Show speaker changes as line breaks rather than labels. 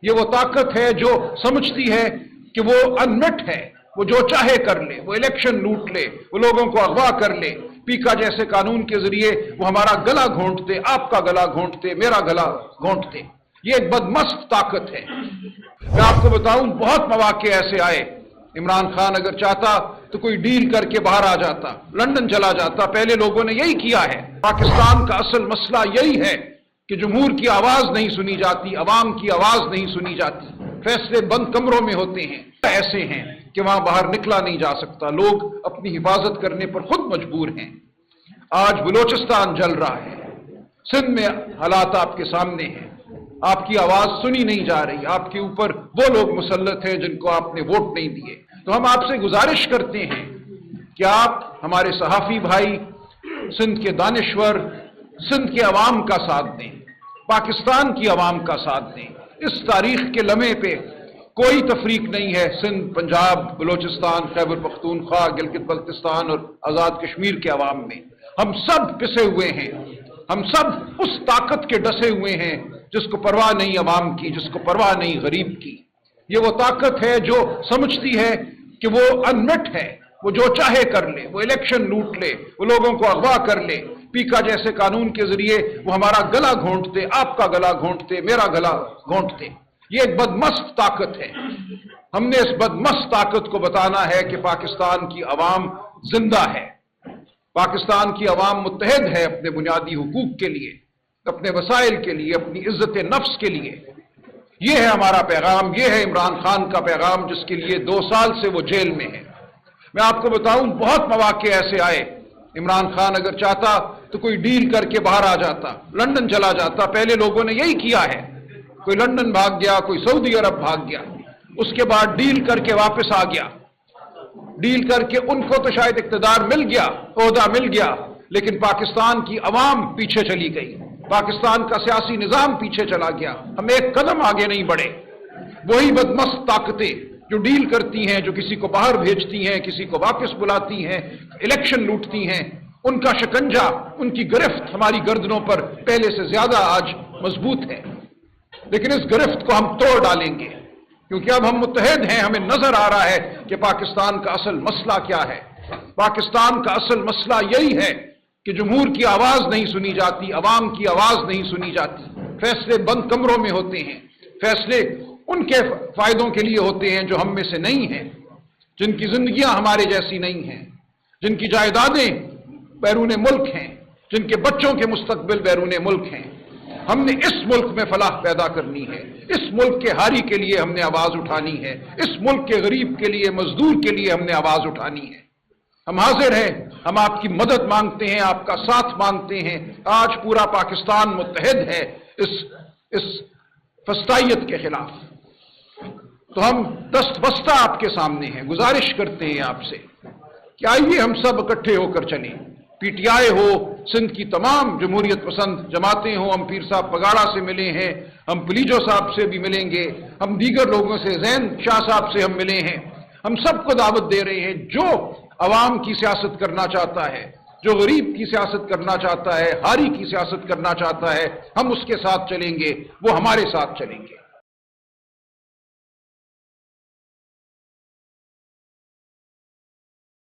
یہ وہ طاقت ہے جو سمجھتی ہے کہ وہ انمٹ ہے، وہ جو چاہے کر لے، وہ الیکشن لوٹ لے، وہ لوگوں کو اغوا کر لے، پیکا جیسے قانون کے ذریعے وہ ہمارا گلا گھونٹتے، آپ کا گلا گھونٹتے، میرا گلا گھونٹتے۔ یہ ایک بدمست طاقت ہے۔ میں آپ کو بتاؤں بہت مواقع ایسے آئے، عمران خان اگر چاہتا تو کوئی ڈیل کر کے باہر آ جاتا، لندن چلا جاتا۔ پہلے لوگوں نے یہی کیا ہے۔ پاکستان کا اصل مسئلہ یہی ہے کہ جمہور کی آواز نہیں سنی جاتی، عوام کی آواز نہیں سنی جاتی، فیصلے بند کمروں میں ہوتے ہیں، ایسے ہیں کہ وہاں باہر نکلا نہیں جا سکتا، لوگ اپنی حفاظت کرنے پر خود مجبور ہیں۔ آج بلوچستان جل رہا ہے، سندھ میں حالات آپ کے سامنے ہیں، آپ کی آواز سنی نہیں جا رہی، آپ کے اوپر وہ لوگ مسلط ہیں جن کو آپ نے ووٹ نہیں دیے۔ تو ہم آپ سے گزارش کرتے ہیں کہ آپ ہمارے صحافی بھائی، سندھ کے دانشور، سندھ کے عوام کا ساتھ دیں، پاکستان کی عوام کا ساتھ دیں۔ اس تاریخ کے لمحے پہ کوئی تفریق نہیں ہے سندھ، پنجاب، بلوچستان، خیبر پختونخوا، گلگت بلتستان اور آزاد کشمیر کے عوام میں۔ ہم سب پسے ہوئے ہیں، ہم سب اس طاقت کے ڈسے ہوئے ہیں جس کو پرواہ نہیں عوام کی، جس کو پرواہ نہیں غریب کی۔ یہ وہ طاقت ہے جو سمجھتی ہے کہ وہ انمٹ ہے، وہ جو چاہے کر لے، وہ الیکشن لوٹ لے، وہ لوگوں کو اغوا کر لے، پیکا جیسے قانون کے ذریعے وہ ہمارا گلا گھونٹتے، آپ کا گلا گھونٹتے، میرا گلا گھونٹتے۔ یہ ایک بدمست طاقت ہے۔ ہم نے اس بدمست طاقت کو بتانا ہے کہ پاکستان کی عوام زندہ ہے، پاکستان کی عوام متحد ہے اپنے بنیادی حقوق کے لیے، اپنے وسائل کے لیے، اپنی عزت نفس کے لیے۔ یہ ہے ہمارا پیغام، یہ ہے عمران خان کا پیغام جس کے لیے 2 سال سے وہ جیل میں ہے۔ میں آپ کو بتاؤں بہت مواقع ایسے آئے، عمران خان اگر چاہتا تو کوئی ڈیل کر کے باہر آ جاتا، لندن چلا جاتا۔ پہلے لوگوں نے یہی کیا ہے، کوئی لندن بھاگ گیا، کوئی سعودی عرب بھاگ گیا، اس کے بعد ڈیل کر کے واپس آ گیا۔ ڈیل کر کے ان کو تو شاید اقتدار مل گیا، عہدہ مل گیا، لیکن پاکستان کی عوام پیچھے چلی گئی، پاکستان کا سیاسی نظام پیچھے چلا گیا، ہم ایک قدم آگے نہیں بڑھے۔ وہی بدمست طاقتیں جو ڈیل کرتی ہیں، جو کسی کو باہر بھیجتی ہیں، کسی کو واپس بلاتی ہیں، الیکشن لوٹتی ہیں، ان کا شکنجہ، ان کی گرفت ہماری گردنوں پر پہلے سے زیادہ آج مضبوط ہے۔ لیکن اس گرفت کو ہم توڑ ڈالیں گے، کیونکہ اب ہم متحد ہیں۔ ہمیں نظر آ رہا ہے کہ پاکستان کا اصل مسئلہ کیا ہے۔ پاکستان کا اصل مسئلہ یہی ہے کہ جمہور کی آواز نہیں سنی جاتی، عوام کی آواز نہیں سنی جاتی، فیصلے بند کمروں میں ہوتے ہیں، فیصلے ان کے فائدوں کے لیے ہوتے ہیں جو ہم میں سے نہیں ہیں، جن کی زندگیاں ہمارے جیسی نہیں ہیں، جن کی جائیدادیں بیرون ملک ہیں، جن کے بچوں کے مستقبل بیرون ملک ہیں۔ ہم نے اس ملک میں فلاح پیدا کرنی ہے، اس ملک کے حاری کے لیے ہم نے آواز اٹھانی ہے، اس ملک کے غریب کے لیے، مزدور کے لیے ہم نے آواز اٹھانی ہے۔ ہم حاضر ہیں، ہم آپ کی مدد مانگتے ہیں، آپ کا ساتھ مانگتے ہیں۔ آج پورا پاکستان متحد ہے اس فسطائیت کے خلاف۔ تو ہم دست بستہ آپ کے سامنے ہیں، گزارش کرتے ہیں آپ سے کہ آئیے ہم سب اکٹھے ہو کر چلیں، پی ٹی آئی ہو، سندھ کی تمام جمہوریت پسند جماعتیں ہوں، ہم پیر صاحب پگاڑا سے ملے ہیں، ہم پلیجو صاحب سے بھی ملیں گے، ہم دیگر لوگوں سے، زین شاہ صاحب سے ہم ملے ہیں۔ ہم سب کو دعوت دے رہے ہیں، جو عوام کی سیاست کرنا چاہتا ہے، جو غریب کی سیاست کرنا چاہتا ہے، حاری کی سیاست کرنا چاہتا ہے، ہم اس کے ساتھ چلیں گے، وہ ہمارے ساتھ چلیں گے۔